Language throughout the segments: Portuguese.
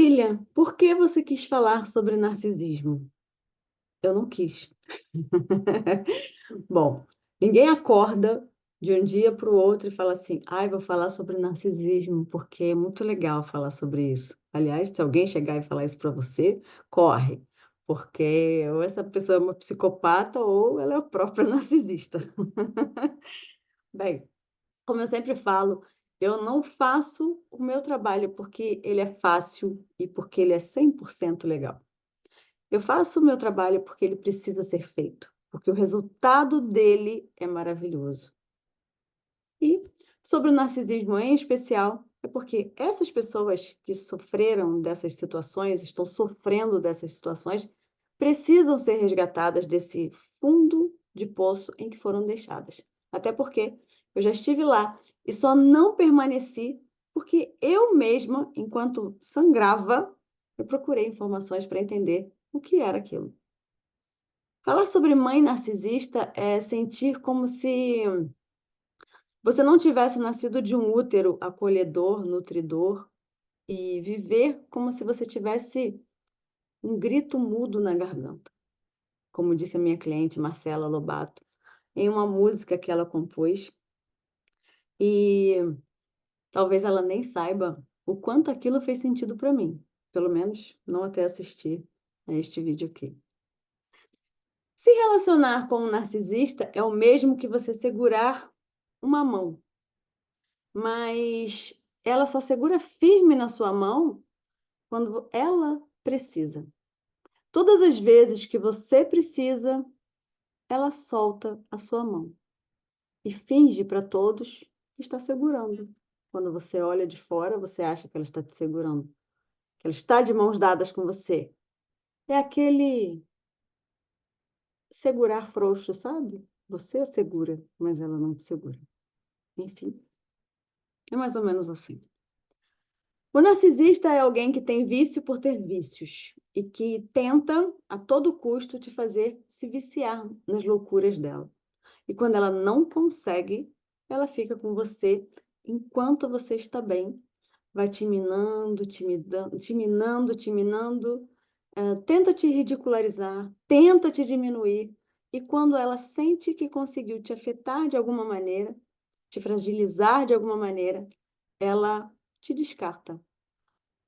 William, por que você quis falar sobre narcisismo? Eu não quis. Bom, ninguém acorda de um dia para o outro e fala assim: ai, vou falar sobre narcisismo, porque é muito legal falar sobre isso. Aliás, se alguém chegar e falar isso para você, corre, porque ou essa pessoa é uma psicopata ou ela é a própria narcisista. Bem, como eu sempre falo, eu não faço o meu trabalho porque ele é fácil e porque ele é 100% legal. Eu faço o meu trabalho porque ele precisa ser feito, porque o resultado dele é maravilhoso. E sobre o narcisismo em especial, é porque essas pessoas que sofreram dessas situações, estão sofrendo dessas situações, precisam ser resgatadas desse fundo de poço em que foram deixadas. Até porque eu já estive lá e só não permaneci porque eu mesma, enquanto sangrava, eu procurei informações para entender o que era aquilo. Falar sobre mãe narcisista é sentir como se você não tivesse nascido de um útero acolhedor, nutridor, e viver como se você tivesse um grito mudo na garganta, como disse a minha cliente Marcela Lobato, em uma música que ela compôs, e talvez ela nem saiba o quanto aquilo fez sentido para mim, pelo menos não até assistir a este vídeo aqui. Se relacionar com um narcisista é o mesmo que você segurar uma mão, mas ela só segura firme na sua mão quando ela precisa. Todas as vezes que você precisa, ela solta a sua mão e finge para todos que está segurando. Quando você olha de fora, você acha que ela está te segurando, que ela está de mãos dadas com você. É aquele segurar frouxo, sabe? Você a segura, mas ela não te segura. Enfim, é mais ou menos assim. O narcisista é alguém que tem vício por ter vícios e que tenta, a todo custo, te fazer se viciar nas loucuras dela. E quando ela não consegue, ela fica com você enquanto você está bem, vai te minando, te minando, tenta te ridicularizar, tenta te diminuir. E quando ela sente que conseguiu te afetar de alguma maneira, te fragilizar de alguma maneira, ela te descarta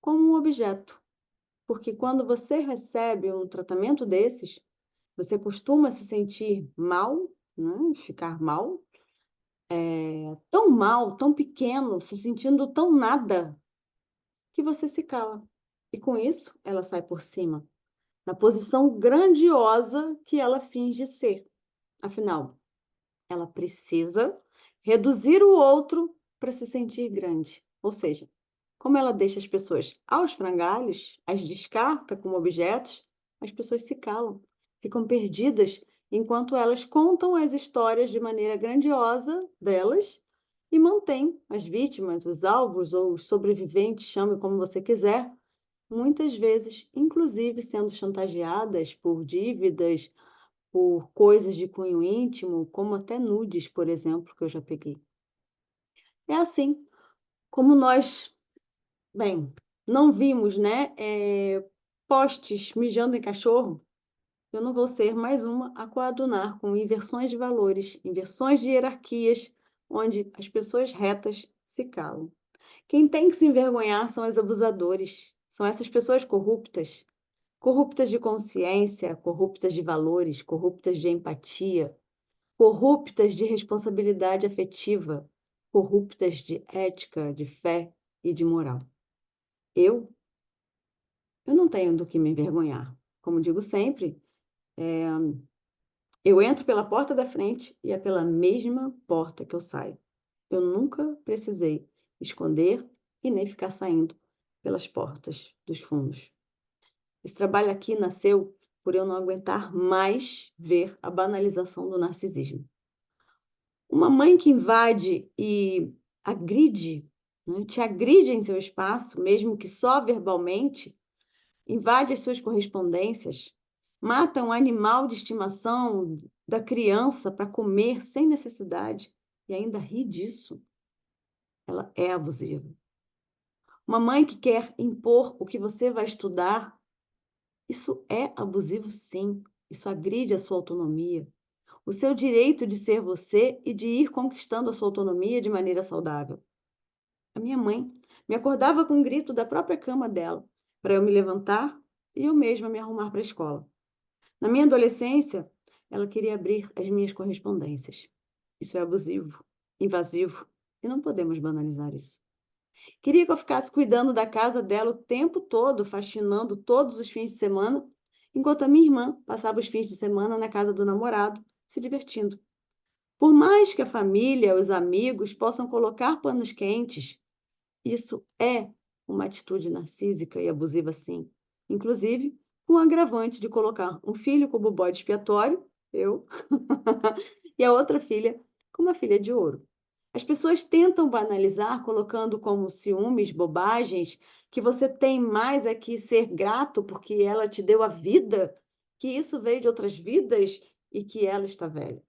como um objeto. Porque quando você recebe um tratamento desses, você costuma se sentir mal, né? Ficar mal, tão pequeno, se sentindo tão nada, que você se cala. E com isso, ela sai por cima, na posição grandiosa que ela finge ser. Afinal, ela precisa reduzir o outro para se sentir grande. Ou seja, como ela deixa as pessoas aos frangalhos, as descarta como objetos, as pessoas se calam, ficam perdidas enquanto elas contam as histórias de maneira grandiosa delas e mantêm as vítimas, os alvos ou os sobreviventes, chame como você quiser, muitas vezes, inclusive, sendo chantageadas por dívidas, por coisas de cunho íntimo, como até nudes, por exemplo, que eu já peguei. É assim como nós, bem, não vimos, né, postes mijando em cachorro, eu não vou ser mais uma a coadunar com inversões de valores, inversões de hierarquias, onde as pessoas retas se calam. Quem tem que se envergonhar são os abusadores, são essas pessoas corruptas, corruptas de consciência, corruptas de valores, corruptas de empatia, corruptas de responsabilidade afetiva, corruptas de ética, de fé e de moral. Eu eu não tenho do que me envergonhar. Como digo sempre, eu entro pela porta da frente e é pela mesma porta que eu saio. Eu nunca precisei esconder e nem ficar saindo pelas portas dos fundos. Esse trabalho aqui nasceu por eu não aguentar mais ver a banalização do narcisismo. Uma mãe que invade e agride, né, te agride em seu espaço, mesmo que só verbalmente, invade as suas correspondências, mata um animal de estimação da criança para comer sem necessidade e ainda ri disso, ela é abusiva. Uma mãe que quer impor o que você vai estudar, isso é abusivo sim, isso agride a sua autonomia, o seu direito de ser você e de ir conquistando a sua autonomia de maneira saudável. A minha mãe me acordava com um grito da própria cama dela, para eu me levantar e eu mesma me arrumar para a escola. Na minha adolescência, ela queria abrir as minhas correspondências. Isso é abusivo, invasivo, e não podemos banalizar isso. Queria que eu ficasse cuidando da casa dela o tempo todo, faxinando todos os fins de semana, enquanto a minha irmã passava os fins de semana na casa do namorado, se divertindo. Por mais que a família, os amigos possam colocar panos quentes, isso é uma atitude narcísica e abusiva, sim. Inclusive, com o agravante de colocar um filho como bode expiatório, eu, e a outra filha como a filha de ouro. As pessoas tentam banalizar, colocando como ciúmes, bobagens, que você tem mais é que ser grato porque ela te deu a vida, que isso veio de outras vidas e que ela está velha.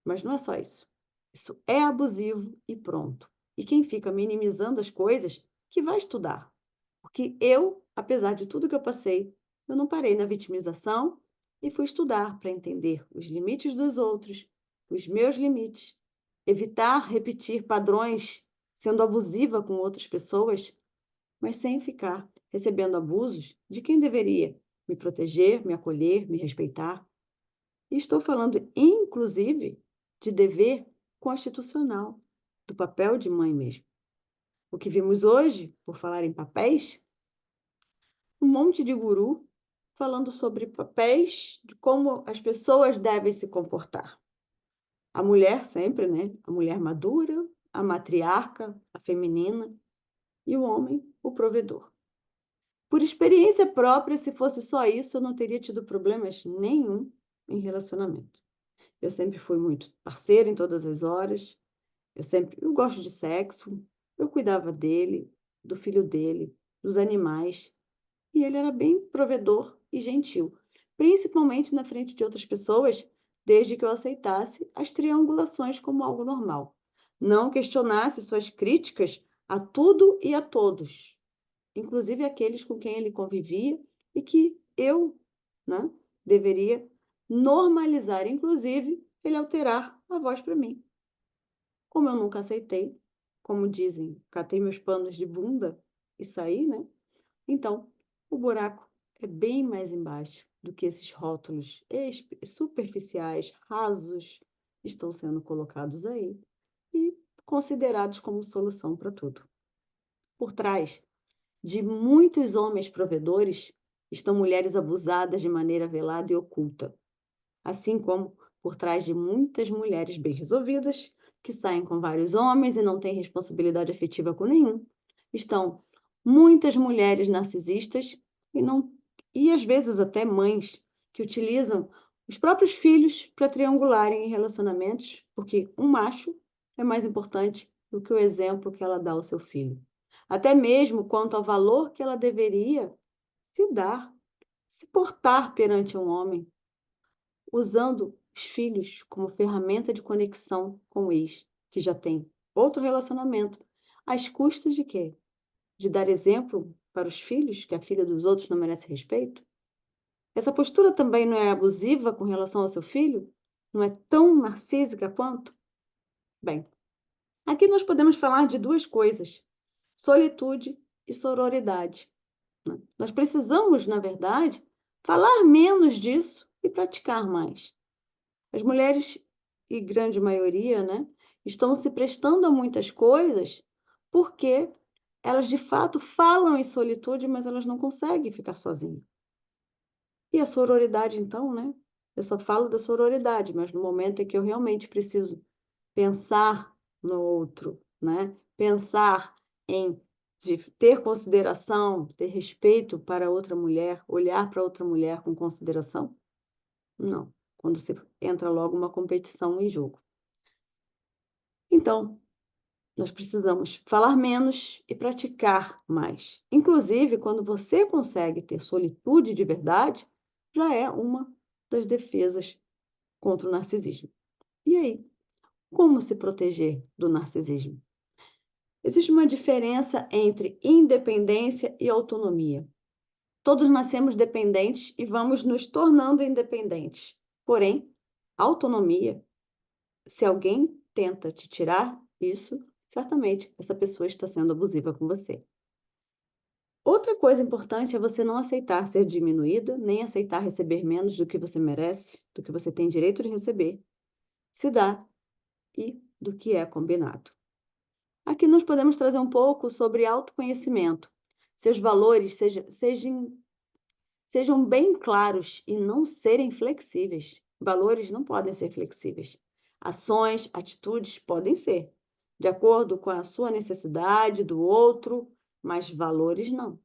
Mas não é só isso. Isso é abusivo e pronto. E quem fica minimizando as coisas, que vai estudar. Porque eu, apesar de tudo que eu passei, eu não parei na vitimização e fui estudar para entender os limites dos outros, os meus limites, evitar repetir padrões sendo abusiva com outras pessoas, mas sem ficar recebendo abusos de quem deveria me proteger, me acolher, me respeitar. E estou falando, inclusive, de dever constitucional, do papel de mãe mesmo. O que vimos hoje, por falar em papéis, um monte de guru falando sobre papéis, de como as pessoas devem se comportar. A mulher sempre, né? A mulher madura, a matriarca, a feminina, e o homem, o provedor. Por experiência própria, se fosse só isso, eu não teria tido problemas nenhum em relacionamento. Eu sempre fui muito parceira em todas as horas. Eu gosto de sexo. Eu cuidava dele, do filho dele, dos animais. E ele era bem provedor e gentil, principalmente na frente de outras pessoas, desde que eu aceitasse as triangulações como algo normal. Não questionasse suas críticas a tudo e a todos, inclusive aqueles com quem ele convivia e que eu, né, deveria normalizar, inclusive ele alterar a voz para mim. Como eu nunca aceitei, como dizem, catei meus panos de bunda e saí, né? Então, o buraco é bem mais embaixo do que esses rótulos superficiais, rasos, estão sendo colocados aí e considerados como solução para tudo. Por trás de muitos homens provedores estão mulheres abusadas de maneira velada e oculta, assim como por trás de muitas mulheres bem resolvidas, que saem com vários homens e não têm responsabilidade afetiva com nenhum, estão muitas mulheres narcisistas e não e às vezes até mães que utilizam os próprios filhos para triangularem em relacionamentos, porque um macho é mais importante do que o exemplo que ela dá ao seu filho. Até mesmo quanto ao valor que ela deveria se dar, se portar perante um homem, usando os filhos como ferramenta de conexão com o ex, que já tem outro relacionamento, às custas de quê? De dar exemplo para os filhos, que a filha dos outros não merece respeito? Essa postura também não é abusiva com relação ao seu filho? Não é tão narcísica quanto? Bem, aqui nós podemos falar de duas coisas: solitude e sororidade, né? Nós precisamos, na verdade, falar menos disso e praticar mais. As mulheres, e grande maioria, né, estão se prestando a muitas coisas porque elas de fato falam em solitude, mas elas não conseguem ficar sozinhas. E a sororidade, então, né? Eu só falo da sororidade, mas no momento em que eu realmente preciso pensar no outro, né? Pensar em de ter consideração, ter respeito para outra mulher, olhar para outra mulher com consideração, não. Quando você entra logo uma competição em jogo. Então, nós precisamos falar menos e praticar mais. Inclusive, quando você consegue ter solitude de verdade, já é uma das defesas contra o narcisismo. E aí, como se proteger do narcisismo? Existe uma diferença entre independência e autonomia. Todos nascemos dependentes e vamos nos tornando independentes. Porém, autonomia, se alguém tenta te tirar isso, certamente essa pessoa está sendo abusiva com você. Outra coisa importante é você não aceitar ser diminuída, nem aceitar receber menos do que você merece, do que você tem direito de receber, se dá e do que é combinado. Aqui nós podemos trazer um pouco sobre autoconhecimento. Seus valores sejam bem claros e não serem flexíveis. Valores não podem ser flexíveis. Ações, atitudes podem ser, de acordo com a sua necessidade, do outro, mas valores não.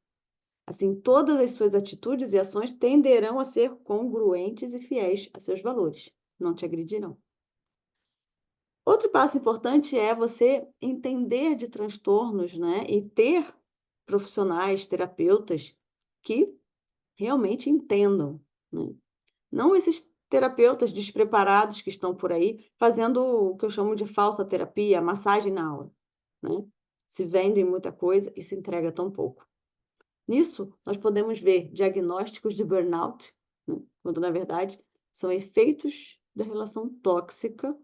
Assim, todas as suas atitudes e ações tenderão a ser congruentes e fiéis a seus valores, não te agredirão. Outro passo importante é você entender de transtornos, né, e ter profissionais, terapeutas que realmente entendam, né? Não esses terapeutas despreparados que estão por aí fazendo o que eu chamo de falsa terapia, massagem na aula, né? Se vendem muita coisa e se entrega tão pouco. Nisso, nós podemos ver diagnósticos de burnout, né, quando na verdade são efeitos da relação tóxica,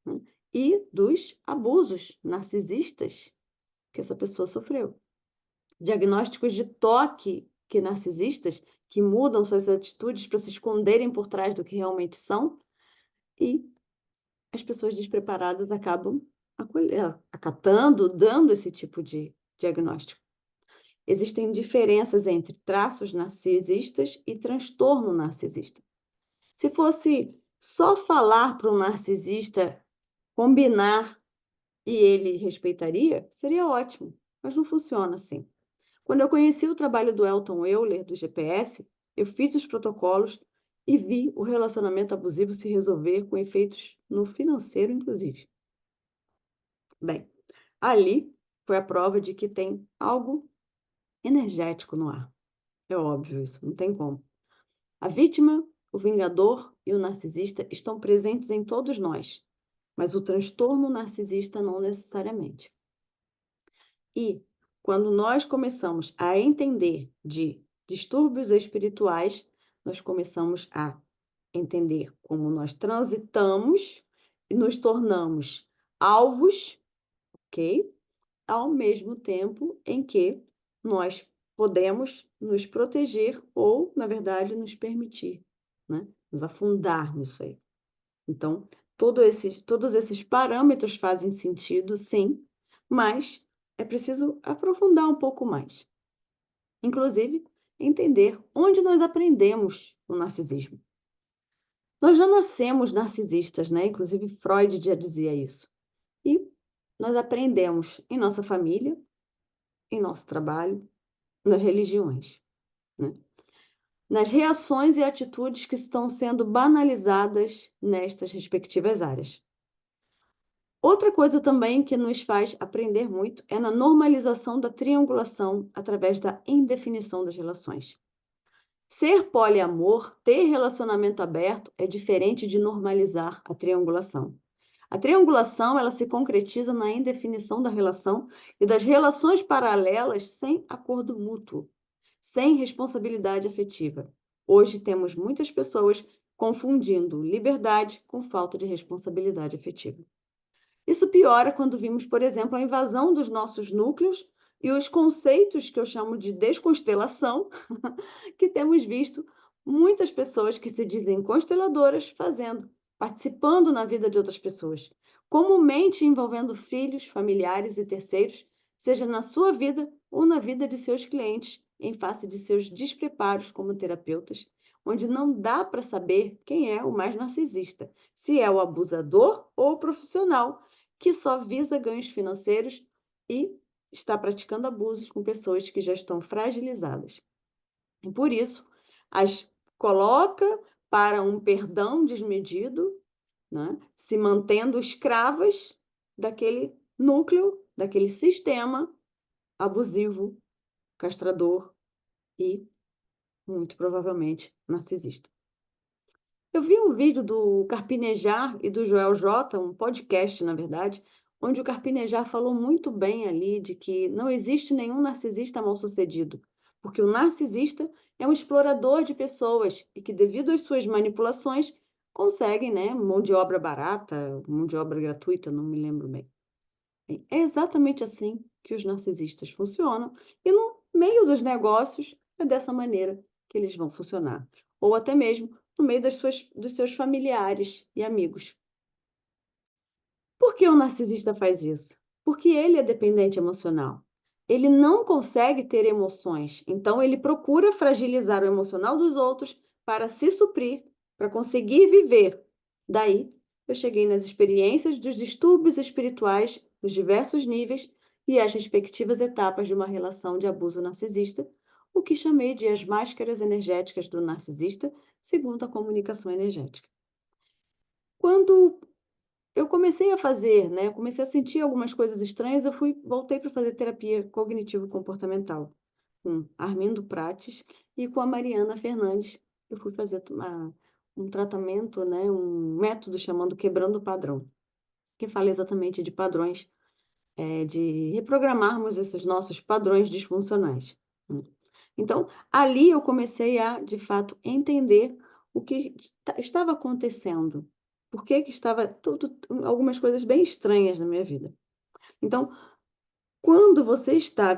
né, e dos abusos narcisistas que essa pessoa sofreu. Diagnósticos de toque que narcisistas que mudam suas atitudes para se esconderem por trás do que realmente são, e as pessoas despreparadas acabam acatando, dando esse tipo de diagnóstico. Existem diferenças entre traços narcisistas e transtorno narcisista. Se fosse só falar para um narcisista combinar e ele respeitaria, seria ótimo, mas não funciona assim. Quando eu conheci o trabalho do Elton Euler, do GPS, eu fiz os protocolos e vi o relacionamento abusivo se resolver com efeitos no financeiro, inclusive. Bem, ali foi a prova de que tem algo energético no ar. É óbvio isso, não tem como. A vítima, o vingador e o narcisista estão presentes em todos nós, mas o transtorno narcisista não necessariamente. E quando nós começamos a entender de distúrbios espirituais, nós começamos a entender como nós transitamos e nos tornamos alvos, ok? Ao mesmo tempo em que nós podemos nos proteger ou, na verdade, nos permitir, né, nos afundar nisso aí. Então, todos esses parâmetros fazem sentido, sim, mas é preciso aprofundar um pouco mais. Inclusive, entender onde nós aprendemos o narcisismo. Nós já nascemos narcisistas, né? Inclusive, Freud já dizia isso. E nós aprendemos em nossa família, em nosso trabalho, nas religiões, né? Nas reações e atitudes que estão sendo banalizadas nestas respectivas áreas. Outra coisa também que nos faz aprender muito é na normalização da triangulação através da indefinição das relações. Ser poliamor, ter relacionamento aberto, é diferente de normalizar a triangulação. A triangulação, ela se concretiza na indefinição da relação e das relações paralelas sem acordo mútuo, sem responsabilidade afetiva. Hoje temos muitas pessoas confundindo liberdade com falta de responsabilidade afetiva. Isso piora quando vimos, por exemplo, a invasão dos nossos núcleos e os conceitos que eu chamo de desconstelação, que temos visto muitas pessoas que se dizem consteladoras fazendo, participando na vida de outras pessoas, comumente envolvendo filhos, familiares e terceiros, seja na sua vida ou na vida de seus clientes, em face de seus despreparos como terapeutas, onde não dá para saber quem é o mais narcisista, se é o abusador ou o profissional, que só visa ganhos financeiros e está praticando abusos com pessoas que já estão fragilizadas. E por isso, as coloca para um perdão desmedido, né, se mantendo escravas daquele núcleo, daquele sistema abusivo, castrador e, muito provavelmente, narcisista. Eu vi um vídeo do Carpinejar e do Joel J, um podcast, na verdade, onde o Carpinejar falou muito bem ali de que não existe nenhum narcisista mal-sucedido, porque o narcisista é um explorador de pessoas e que, devido às suas manipulações, conseguem, né, mão de obra barata, mão de obra gratuita, não me lembro bem. É exatamente assim que os narcisistas funcionam e no meio dos negócios é dessa maneira que eles vão funcionar, ou até mesmo no meio dos seus familiares e amigos. Por que o narcisista faz isso? Porque ele é dependente emocional. Ele não consegue ter emoções, então ele procura fragilizar o emocional dos outros para se suprir, para conseguir viver. Daí, eu cheguei nas experiências dos distúrbios espirituais nos diversos níveis e as respectivas etapas de uma relação de abuso narcisista, o que chamei de as máscaras energéticas do narcisista, segundo a comunicação energética. Quando eu comecei a fazer, né, eu comecei a sentir algumas coisas estranhas, voltei para fazer terapia cognitivo-comportamental, com Armindo Prates e com a Mariana Fernandes. Eu fui fazer um tratamento, né, um método chamado Quebrando o Padrão, que fala exatamente de padrões, de reprogramarmos esses nossos padrões disfuncionais. Hum. Então, ali eu comecei a, de fato, entender o que estava acontecendo, por que que estava tudo algumas coisas bem estranhas na minha vida. Então, quando você está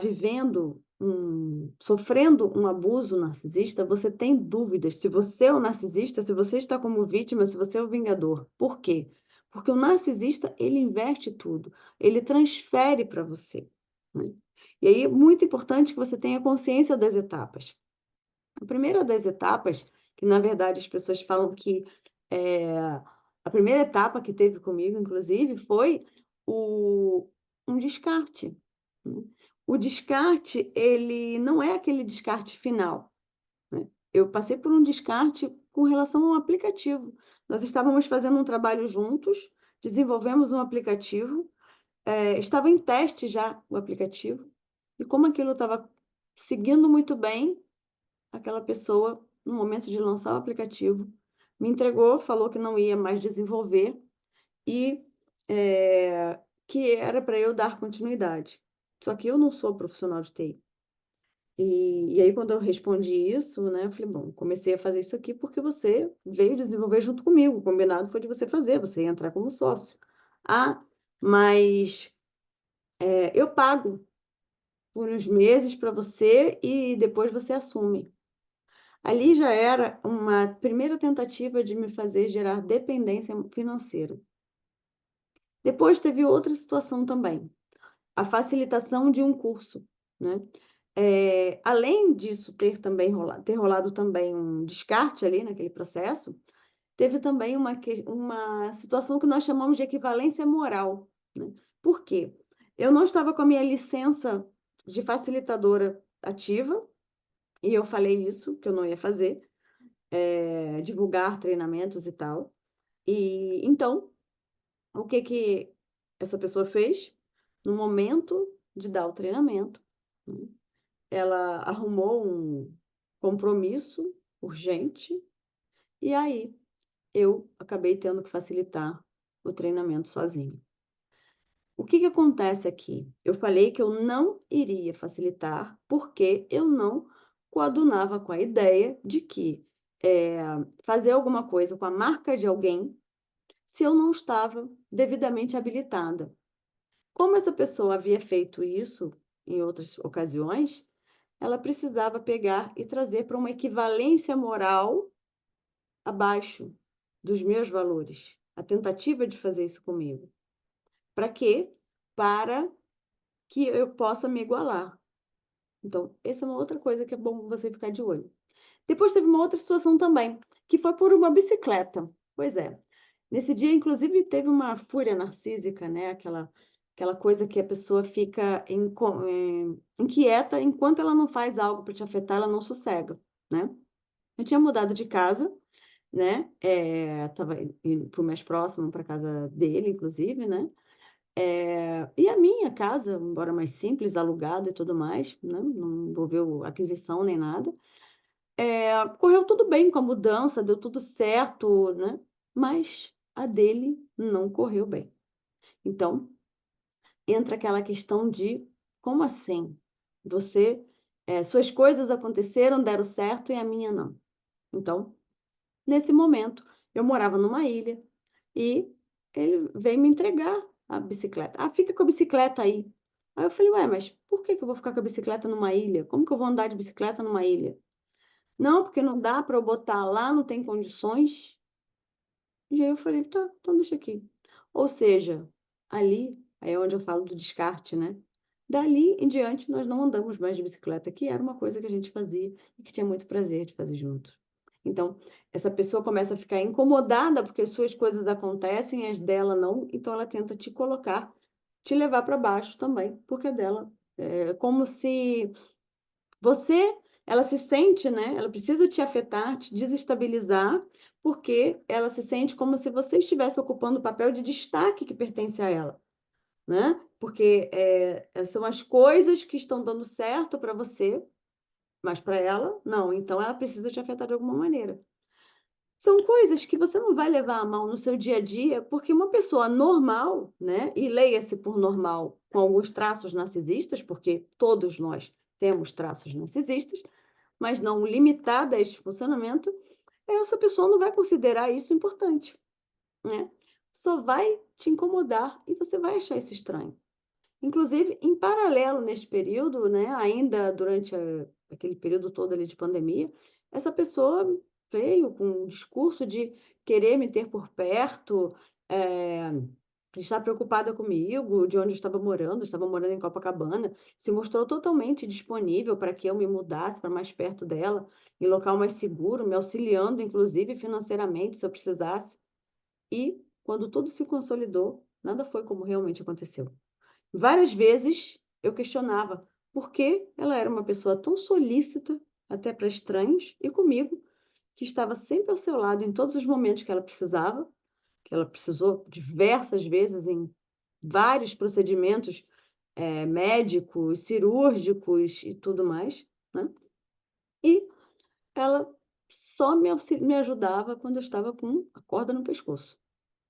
sofrendo um abuso narcisista, você tem dúvidas se você é o narcisista, se você está como vítima, se você é o vingador. Por quê? Porque o narcisista, ele inverte tudo, ele transfere para você, né. E aí, muito importante que você tenha consciência das etapas. A primeira das etapas, que na verdade as pessoas falam que, eh, a primeira etapa que teve comigo, inclusive, foi o um descarte, né. O descarte, ele não é aquele descarte final, né. Eu passei por um descarte com relação ao aplicativo. Nós estávamos fazendo um trabalho juntos, desenvolvemos um aplicativo, estava em teste já o aplicativo, e como aquilo estava seguindo muito bem, aquela pessoa, no momento de lançar o aplicativo, me entregou, falou que não ia mais desenvolver e, que era para eu dar continuidade. Só que eu não sou profissional de TI. E aí quando eu respondi isso, né, eu falei: "Bom, comecei a fazer isso aqui porque você veio desenvolver junto comigo, o combinado foi de você fazer, você ia entrar como sócio". "Ah, mas, eu pago por uns meses para você e depois você assume". Ali já era uma primeira tentativa de me fazer gerar dependência financeira. Depois teve outra situação também, a facilitação de um curso, né. Além disso ter rolado também um descarte ali naquele processo, teve também uma situação que nós chamamos de equivalência moral, né. Por quê? Eu não estava com a minha licença de facilitadora ativa, e eu falei isso, que eu não ia fazer, divulgar treinamentos e tal. E então, o que que essa pessoa fez? No momento de dar o treinamento, né, ela arrumou um compromisso urgente, e aí eu acabei tendo que facilitar o treinamento sozinha. O que que acontece aqui? Eu falei que eu não iria facilitar, porque eu não coadunava com a ideia de que, fazer alguma coisa com a marca de alguém, se eu não estava devidamente habilitada. Como essa pessoa havia feito isso em outras ocasiões, ela precisava pegar e trazer para uma equivalência moral abaixo dos meus valores. A tentativa de fazer isso comigo. Para quê? Para que eu possa me igualar. Então, essa é uma outra coisa que é bom você ficar de olho. Depois teve uma outra situação também, que foi por uma bicicleta. Pois é. Nesse dia, inclusive, teve uma fúria narcísica, né, aquela coisa que a pessoa fica inquieta enquanto ela não faz algo para te afetar, ela não sossega, né. Eu tinha mudado de casa, né, estava indo para o mais próximo, para casa dele, inclusive, né, e a minha casa, embora mais simples, alugada e tudo mais, né, não envolveu aquisição nem nada, correu tudo bem com a mudança, deu tudo certo, né, mas a dele não correu bem. Então, entra aquela questão de: "Como assim? Você, suas coisas aconteceram, deram certo e a minha não". Então, nesse momento, eu morava numa ilha e ele veio me entregar a bicicleta. "Ah, fica com a bicicleta aí". Aí eu falei: "Ué, mas por que que eu vou ficar com a bicicleta numa ilha? Como que eu vou andar de bicicleta numa ilha?". "Não, porque não dá para eu botar lá, não tem condições". E aí eu falei: "Tá, então deixa aqui". Ou seja, ali, aí é onde eu falo do descarte, né. Dali em diante nós não andamos mais de bicicleta, que era uma coisa que a gente fazia e que tinha muito prazer de fazer juntos. Então, essa pessoa começa a ficar incomodada, porque as suas coisas acontecem, as dela não, então ela tenta te colocar, te levar para baixo também, porque a dela é como se você ela se sente, né, ela precisa te afetar, te desestabilizar, porque ela se sente como se você estivesse ocupando o papel de destaque que pertence a ela, né, porque, são as coisas que estão dando certo para você, mas para ela não, então ela precisa te afetar de alguma maneira. São coisas que você não vai levar a mal no seu dia a dia, porque uma pessoa normal, né, e leia-se por normal com alguns traços narcisistas, porque todos nós temos traços narcisistas, mas não limitada a este funcionamento, essa pessoa não vai considerar isso importante, né. Só vai te incomodar e você vai achar isso estranho. Inclusive, em paralelo neste período, né, ainda durante aquele período todo ali de pandemia, essa pessoa veio com um discurso de querer me ter por perto, de estar preocupada comigo, de onde eu estava morando em Copacabana, se mostrou totalmente disponível para que eu me mudasse para mais perto dela, em local mais seguro, me auxiliando inclusive financeiramente se eu precisasse. E quando tudo se consolidou, nada foi como realmente aconteceu. Várias vezes eu questionava por que ela era uma pessoa tão solícita, até para estranhos, e comigo, que estava sempre ao seu lado em todos os momentos que ela precisou diversas vezes em vários procedimentos, médicos, cirúrgicos e tudo mais, né. E ela só me ajudava quando eu estava com a corda no pescoço.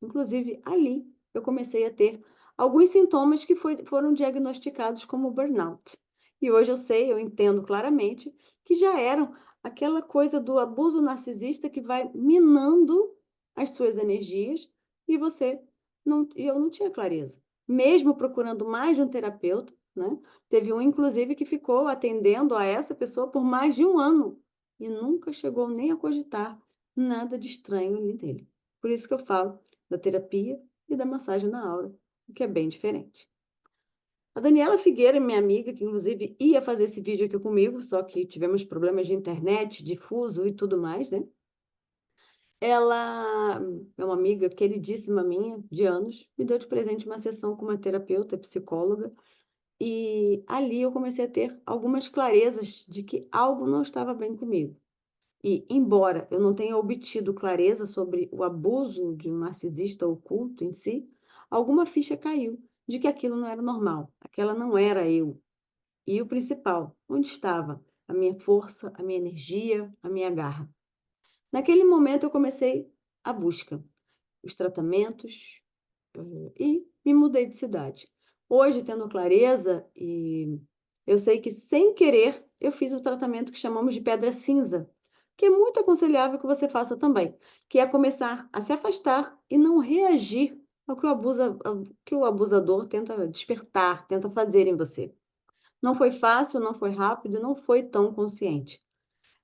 Inclusive, ali eu comecei a ter alguns sintomas que foram diagnosticados como burnout. E hoje eu sei, eu entendo claramente que já eram aquela coisa do abuso narcisista que vai minando as suas energias e eu não tinha clareza. Mesmo procurando mais de um terapeuta, né? Teve um, inclusive, que ficou atendendo a essa pessoa por mais de um ano e nunca chegou nem a cogitar nada de estranho ali nele. Por isso que eu falo da terapia e da massagem na aura, o que é bem diferente. A Daniela Figueira, minha amiga, que inclusive ia fazer esse vídeo aqui comigo, só que tivemos problemas de internet, de fuso e tudo mais, né? Ela é uma amiga queridíssima minha, de anos, me deu de presente uma sessão com uma terapeuta, psicóloga, e ali eu comecei a ter algumas clarezas de que algo não estava bem comigo. E, embora eu não tenha obtido clareza sobre o abuso de um narcisista oculto em si, alguma ficha caiu de que aquilo não era normal, aquela não era eu. E o principal, onde estava a minha força, a minha energia, a minha garra? Naquele momento eu comecei a busca, os tratamentos, e me mudei de cidade. Hoje, tendo clareza, e eu sei que sem querer eu fiz o tratamento que chamamos de pedra cinza, que é muito aconselhável que você faça também, que é começar a se afastar e não reagir ao que o abusador tenta despertar, tenta fazer em você. Não foi fácil, não foi rápido, não foi tão consciente.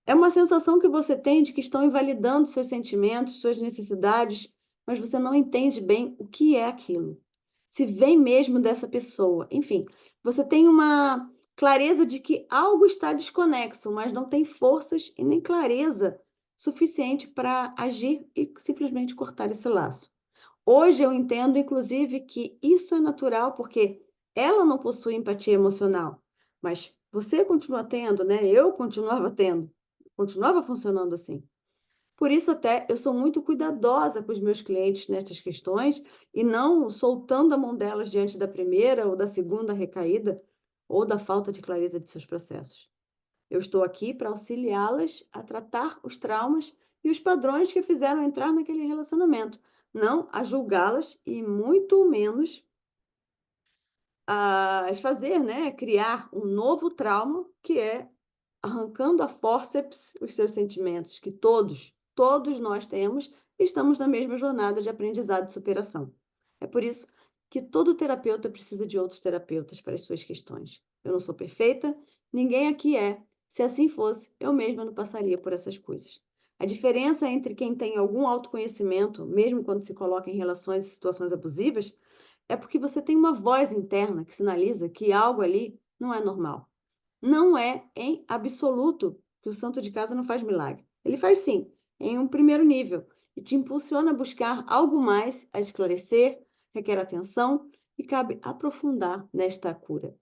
É uma sensação que você tem de que estão invalidando seus sentimentos, suas necessidades, mas você não entende bem o que é aquilo. Se vem mesmo dessa pessoa. Enfim, você tem uma clareza de que algo está desconexo, mas não tem forças e nem clareza suficiente para agir e simplesmente cortar esse laço. Hoje eu entendo, inclusive, que isso é natural, porque ela não possui empatia emocional, mas você continua tendo, né? Eu continuava tendo, continuava funcionando assim. Por isso até eu sou muito cuidadosa com os meus clientes nestas questões e não soltando a mão delas diante da primeira ou da segunda recaída ou da falta de clareza de seus processos. Eu estou aqui para auxiliá-las a tratar os traumas e os padrões que a fizeram entrar naquele relacionamento, não a julgá-las e muito menos fazer, né, criar um novo trauma, que é arrancando a fórceps os seus sentimentos, que todos nós temos, e estamos na mesma jornada de aprendizado e superação. É por isso que todo terapeuta precisa de outros terapeutas para as suas questões. Eu não sou perfeita, ninguém aqui é. Se assim fosse, eu mesma não passaria por essas coisas. A diferença entre quem tem algum autoconhecimento, mesmo quando se coloca em relações e situações abusivas, é porque você tem uma voz interna que sinaliza que algo ali não é normal. Não é em absoluto que o santo de casa não faz milagre. Ele faz sim, em um primeiro nível, e te impulsiona a buscar algo mais, a esclarecer, requer atenção e cabe aprofundar nesta cura.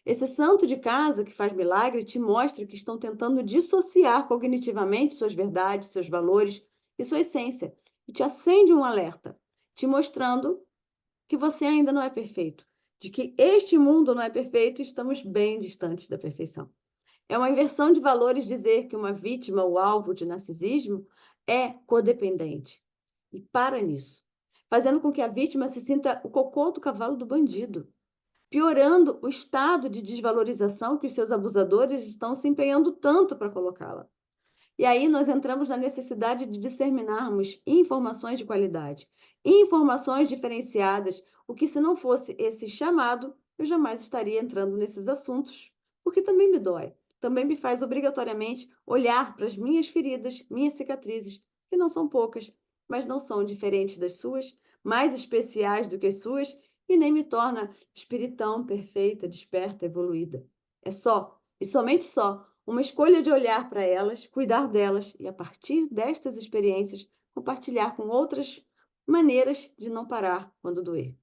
Esse santo de casa que faz milagre te mostra que estão tentando dissociar cognitivamente suas verdades, seus valores e sua essência, e te acende um alerta, te mostrando que você ainda não é perfeito, de que este mundo não é perfeito e estamos bem distantes da perfeição. É uma inversão de valores dizer que uma vítima ou alvo de narcisismo é codependente. E para nisso, fazendo com que a vítima se sinta o cocô do cavalo do bandido, piorando o estado de desvalorização que os seus abusadores estão se empenhando tanto para colocá-la. E aí nós entramos na necessidade de disseminarmos informações de qualidade, informações diferenciadas, o que se não fosse esse chamado, eu jamais estaria entrando nesses assuntos, porque também me dói, também me faz obrigatoriamente olhar para as minhas feridas, minhas cicatrizes, que não são poucas, mas não são diferentes das suas, mais especiais do que as suas, e nem me torna espiritão perfeita, desperta, evoluída. É só, e somente só, uma escolha de olhar para elas, cuidar delas e, a partir destas experiências, compartilhar com outras maneiras de não parar quando doer.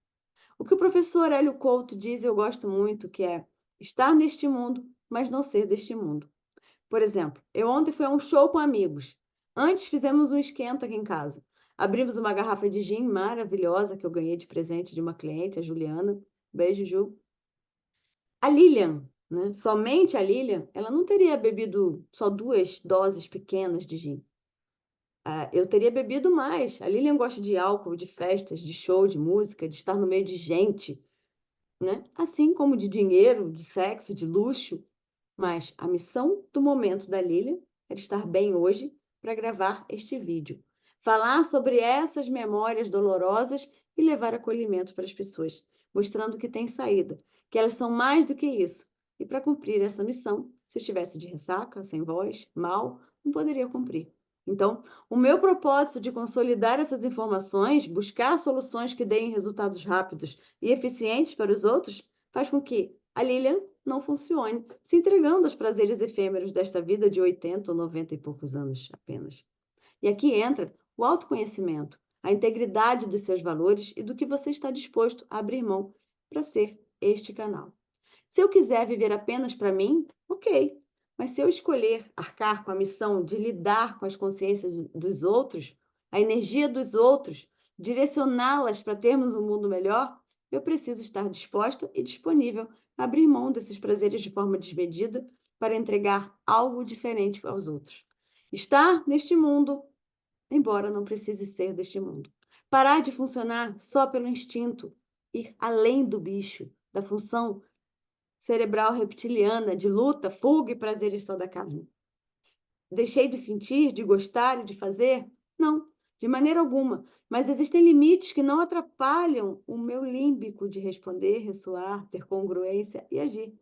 O que o professor Hélio Couto diz, eu gosto muito, que é estar neste mundo, mas não ser deste mundo. Por exemplo, eu ontem fui a um show com amigos. Antes fizemos um esquenta aqui em casa. Abrimos uma garrafa de gin maravilhosa que eu ganhei de presente de uma cliente, a Juliana. Beijo, Ju. A Lilian, né? Somente a Lilian, ela não teria bebido só 2 doses pequenas de gin. Eu teria bebido mais. A Lilian gosta de álcool, de festas, de show, de música, de estar no meio de gente, né? Assim como de dinheiro, de sexo, de luxo. Mas a missão do momento da Lilian era estar bem hoje para gravar este vídeo. Falar sobre essas memórias dolorosas e levar acolhimento para as pessoas, mostrando que tem saída, que elas são mais do que isso. E para cumprir essa missão, se estivesse de ressaca, sem voz, mal, não poderia cumprir. Então, o meu propósito de consolidar essas informações, buscar soluções que deem resultados rápidos e eficientes para os outros, faz com que a Lilian não funcione, se entregando aos prazeres efêmeros desta vida de 80 ou 90 e poucos anos apenas. E aqui entra o autoconhecimento, a integridade dos seus valores e do que você está disposto a abrir mão para ser este canal. Se eu quiser viver apenas para mim, ok. Mas se eu escolher arcar com a missão de lidar com as consciências dos outros, a energia dos outros, direcioná-las para termos um mundo melhor, eu preciso estar disposta e disponível a abrir mão desses prazeres de forma desmedida para entregar algo diferente aos outros. Estar neste mundo, embora não precise ser deste mundo. Parar de funcionar só pelo instinto, ir além do bicho, da função cerebral reptiliana de luta, fuga e prazeres só da carne. Deixei de sentir, de gostar e de fazer? Não, de maneira alguma. Mas existem limites que não atrapalham o meu límbico de responder, ressoar, ter congruência e agir.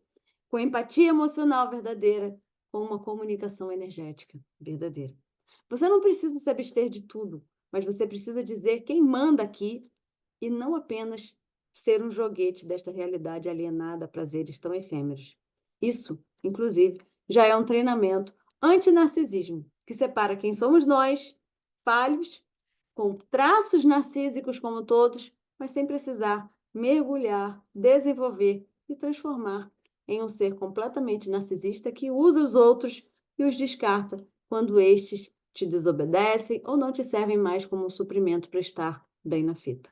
Com empatia emocional verdadeira, com uma comunicação energética verdadeira. Você não precisa se abster de tudo, mas você precisa dizer quem manda aqui e não apenas ser um joguete desta realidade alienada a prazeres tão efêmeros. Isso, inclusive, já é um treinamento antinarcisismo, que separa quem somos nós, falhos, com traços narcísicos como todos, mas sem precisar mergulhar, desenvolver e transformar em um ser completamente narcisista que usa os outros e os descarta quando estes te desobedecem ou não te servem mais como um suprimento para estar bem na fita.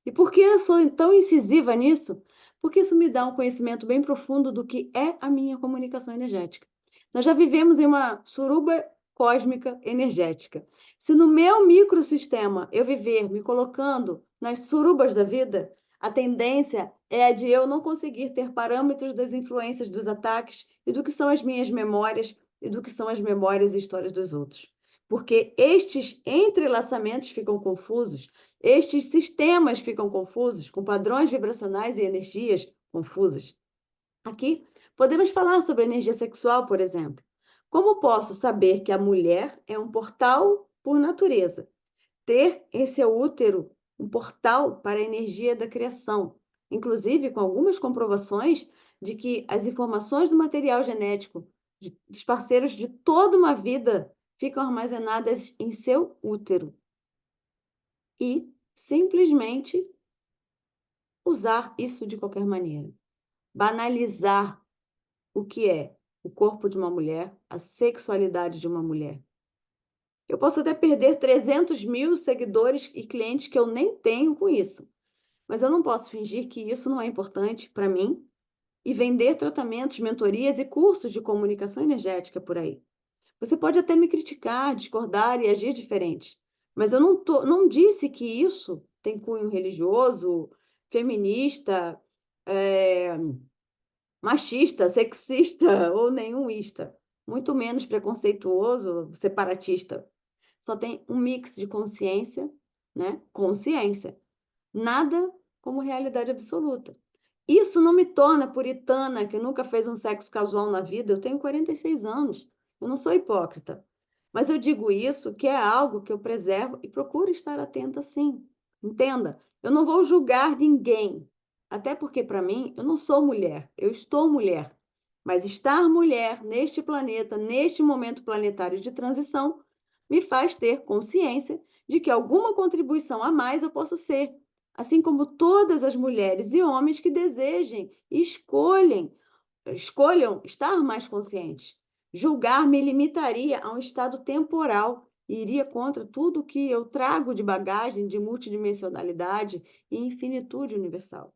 E por que eu sou tão incisiva nisso? Porque isso me dá um conhecimento bem profundo do que é a minha comunicação energética. Nós já vivemos em uma suruba cósmica energética. Se no meu microsistema eu viver me colocando nas surubas da vida, a tendência é a de eu não conseguir ter parâmetros das influências dos ataques e do que são as minhas memórias e do que são as memórias e histórias dos outros. Porque estes entrelaçamentos ficam confusos, estes sistemas ficam confusos, com padrões vibracionais e energias confusas. Aqui, podemos falar sobre energia sexual, por exemplo. Como posso saber que a mulher é um portal por natureza? Ter em seu útero um portal para a energia da criação, inclusive com algumas comprovações de que as informações do material genético dos parceiros de toda uma vida ficam armazenadas em seu útero. E simplesmente usar isso de qualquer maneira. Banalizar o que é o corpo de uma mulher, a sexualidade de uma mulher. Eu posso até perder 300 mil seguidores e clientes que eu nem tenho com isso, mas eu não posso fingir que isso não é importante para mim e vender tratamentos, mentorias e cursos de comunicação energética por aí. Você pode até me criticar, discordar e agir diferente, mas eu não disse que isso tem cunho religioso, feminista, eh, machista, sexista ou nenhumista, muito menos preconceituoso, separatista. Só tem um mix de consciência, né? Consciência. Nada como realidade absoluta. Isso não me torna puritana, que nunca fez um sexo casual na vida. Eu tenho 46 anos. Eu não sou hipócrita. Mas eu digo isso que é algo que eu preservo e procuro estar atenta sim. Entenda? Eu não vou julgar ninguém. Até porque, para mim, eu não sou mulher. Eu estou mulher. Mas estar mulher neste planeta, neste momento planetário de transição, me faz ter consciência de que alguma contribuição a mais eu posso ser, assim como todas as mulheres e homens que desejem e escolham estar mais conscientes. Julgar me limitaria a um estado temporal e iria contra tudo que eu trago de bagagem de multidimensionalidade e infinitude universal.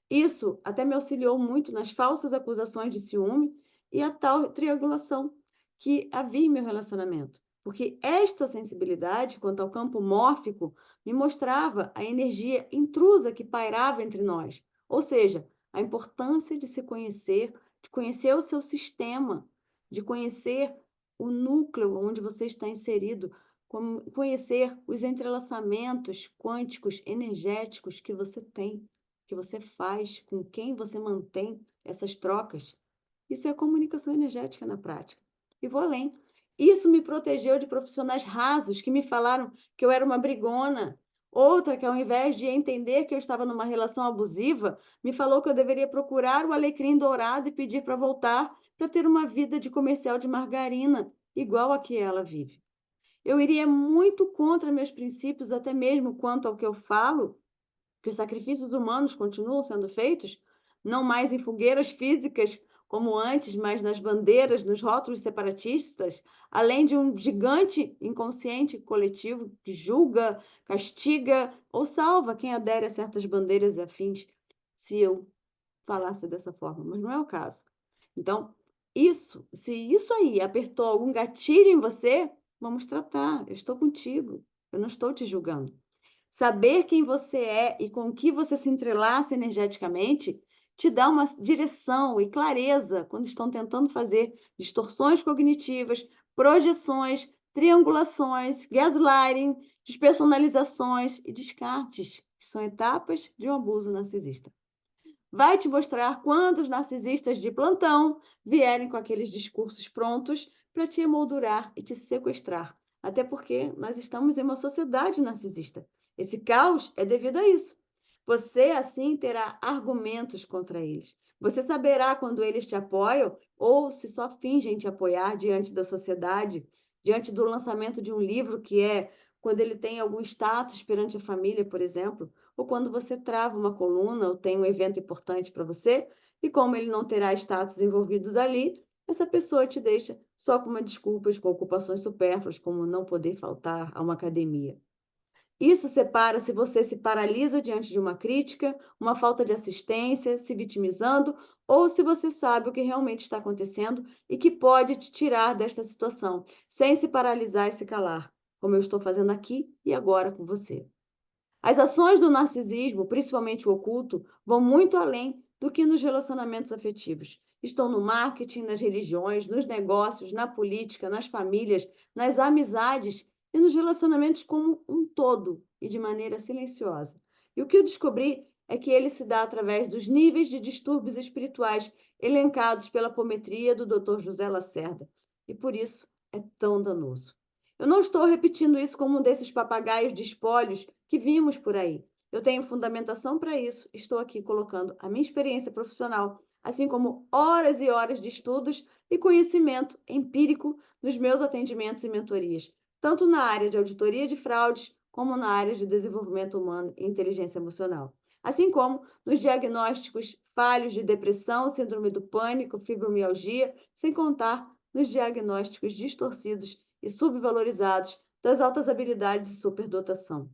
Isso até me auxiliou muito nas falsas acusações de ciúme e a tal triangulação que havia em meu relacionamento, porque esta sensibilidade quanto ao campo mórfico me mostrava a energia intrusa que pairava entre nós, ou seja, a importância de se conhecer, de conhecer o seu sistema, de conhecer o núcleo onde você está inserido, conhecer os entrelaçamentos quânticos energéticos que você tem, que você faz, com quem você mantém essas trocas. Isso é comunicação energética na prática. E vou além. Isso me protegeu de profissionais rasos que me falaram que eu era uma brigona. Outra que, ao invés de entender que eu estava numa relação abusiva, me falou que eu deveria procurar o alecrim dourado e pedir para voltar para ter uma vida de comercial de margarina, igual a que ela vive. Eu iria muito contra meus princípios, até mesmo quanto ao que eu falo, que os sacrifícios humanos continuam sendo feitos, não mais em fogueiras físicas como antes, mas nas bandeiras, nos rótulos separatistas, além de um gigante inconsciente coletivo que julga, castiga ou salva quem adere a certas bandeiras e afins, se eu falasse dessa forma, mas não é o caso. Então, se isso aí apertou algum gatilho em você, vamos tratar. Eu estou contigo, eu não estou te julgando. Saber quem você é e com que você se entrelaça energeticamente te dá uma direção e clareza quando estão tentando fazer distorções cognitivas, projeções, triangulações, gaslighting, despersonalizações e descartes, que são etapas de um abuso narcisista. Vai te mostrar quando os narcisistas de plantão vierem com aqueles discursos prontos para te emoldurar e te sequestrar. Até porque nós estamos em uma sociedade narcisista. Esse caos é devido a isso. Você, assim, terá argumentos contra eles. Você saberá quando eles te apoiam ou se só fingem te apoiar diante da sociedade, diante do lançamento de um livro, que é quando ele tem algum status perante a família, por exemplo, ou quando você trava uma coluna ou tem um evento importante para você, e como ele não terá status envolvidos ali, essa pessoa te deixa só com uma desculpas, com ocupações supérfluas, como não poder faltar a uma academia. Isso separa se você se paralisa diante de uma crítica, uma falta de assistência, se vitimizando, ou se você sabe o que realmente está acontecendo e que pode te tirar desta situação, sem se paralisar e se calar, como eu estou fazendo aqui e agora com você. As ações do narcisismo, principalmente o oculto, vão muito além do que nos relacionamentos afetivos. Estão no marketing, nas religiões, nos negócios, na política, nas famílias, nas amizades e nos relacionamentos como um todo e de maneira silenciosa. E o que eu descobri é que ele se dá através dos níveis de distúrbios espirituais elencados pela apometria do Dr. José Lacerda. E por isso é tão danoso. Eu não estou repetindo isso como um desses papagaios de espólios que vimos por aí. Eu tenho fundamentação para isso. Estou aqui colocando a minha experiência profissional, assim como horas e horas de estudos e conhecimento empírico nos meus atendimentos e mentorias, tanto na área de auditoria de fraudes, como na área de desenvolvimento humano e inteligência emocional, assim como nos diagnósticos falhos de depressão, síndrome do pânico, fibromialgia, sem contar nos diagnósticos distorcidos e subvalorizados das altas habilidades e superdotação.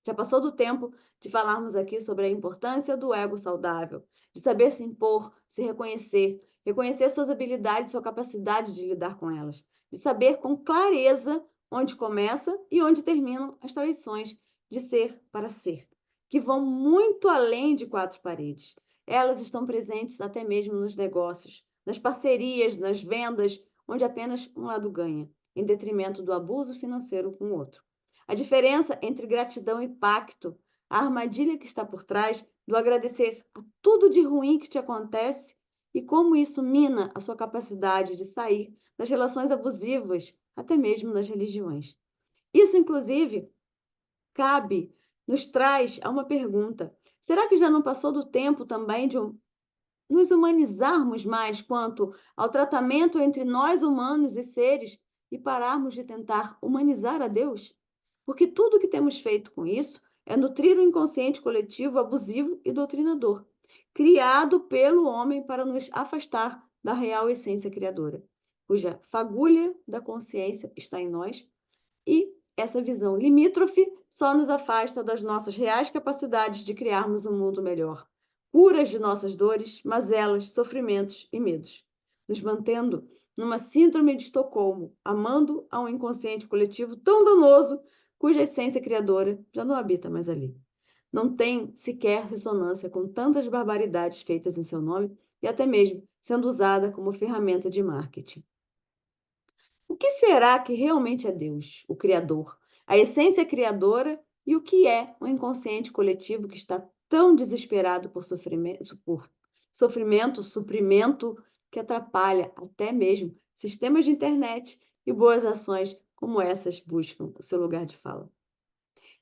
Já passou do tempo de falarmos aqui sobre a importância do ego saudável, de saber se impor, se reconhecer, reconhecer suas habilidades, sua capacidade de lidar com elas, de saber com clareza onde começa e onde terminam as traições de ser para ser, que vão muito além de quatro paredes. Elas estão presentes até mesmo nos negócios, nas parcerias, nas vendas, onde apenas um lado ganha, em detrimento do abuso financeiro com o outro. A diferença entre gratidão e pacto, a armadilha que está por trás do agradecer a tudo de ruim que te acontece e como isso mina a sua capacidade de sair das relações abusivas, até mesmo nas religiões. Isso, inclusive, nos traz a uma pergunta: será que já não passou do tempo também de nos humanizarmos mais quanto ao tratamento entre nós humanos e seres e pararmos de tentar humanizar a Deus? Porque tudo o que temos feito com isso é nutrir o inconsciente coletivo abusivo e doutrinador, criado pelo homem para nos afastar da real essência criadora, cuja fagulha da consciência está em nós, e essa visão limítrofe só nos afasta das nossas reais capacidades de criarmos um mundo melhor, curas de nossas dores, mazelas, sofrimentos e medos, nos mantendo numa síndrome de Estocolmo, amando a um inconsciente coletivo tão danoso, cuja essência criadora já não habita mais ali. Não tem sequer ressonância com tantas barbaridades feitas em seu nome e até mesmo sendo usada como ferramenta de marketing. O que será que realmente é Deus, o Criador, a essência criadora e o que é o inconsciente coletivo que está tão desesperado por sofrimento, suprimento, que atrapalha até mesmo sistemas de internet e boas ações como essas buscam o seu lugar de fala?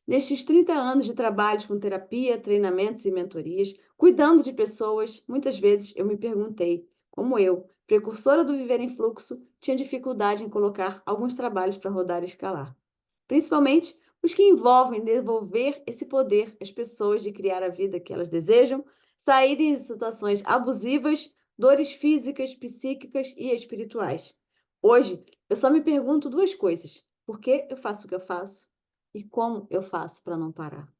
Nestes 30 anos de trabalhos com terapia, treinamentos e mentorias, cuidando de pessoas, muitas vezes eu me perguntei como eu, precursora do Viver em Fluxo, tinha dificuldade em colocar alguns trabalhos para rodar e escalar. Principalmente os que envolvem devolver esse poder às pessoas de criar a vida que elas desejam, saírem de situações abusivas, dores físicas, psíquicas e espirituais. Hoje, eu só me pergunto duas coisas: por que eu faço o que eu faço? E como eu faço para não parar?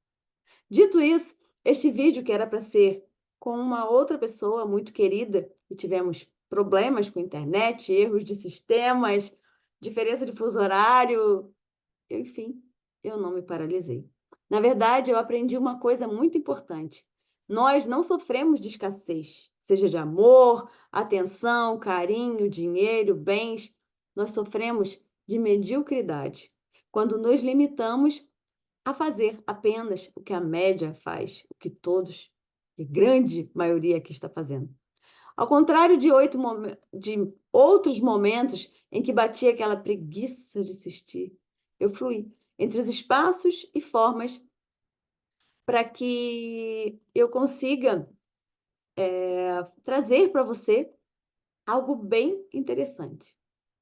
Dito isso, este vídeo, que era para ser com uma outra pessoa muito querida, e tivemos problemas com a internet, erros de sistemas, diferença de fuso horário, enfim, eu não me paralisei. Na verdade, eu aprendi uma coisa muito importante. Nós não sofremos de escassez, seja de amor, atenção, carinho, dinheiro, bens. Nós sofremos de mediocridade, quando nos limitamos a fazer apenas o que a média faz, o que todos, a grande maioria aqui está fazendo. Ao contrário de outros momentos em que batia aquela preguiça de assistir, eu fluí entre os espaços e formas para que eu consiga trazer para você algo bem interessante.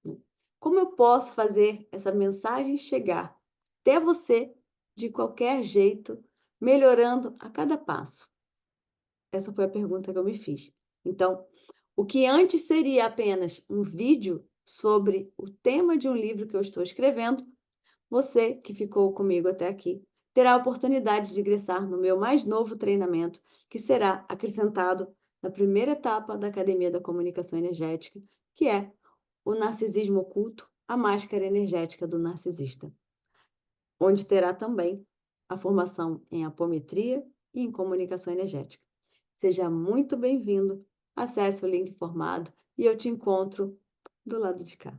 Né? Como eu posso fazer essa mensagem chegar até você de qualquer jeito, melhorando a cada passo? Essa foi a pergunta que eu me fiz. Então, o que antes seria apenas um vídeo sobre o tema de um livro que eu estou escrevendo, você que ficou comigo até aqui terá a oportunidade de ingressar no meu mais novo treinamento, que será acrescentado na primeira etapa da Academia da Comunicação Energética, que é o Narcisismo Oculto, a Máscara Energética do Narcisista, onde terá também a formação em apometria e em comunicação energética. Seja muito bem-vindo. Acesse o link formado e eu te encontro do lado de cá.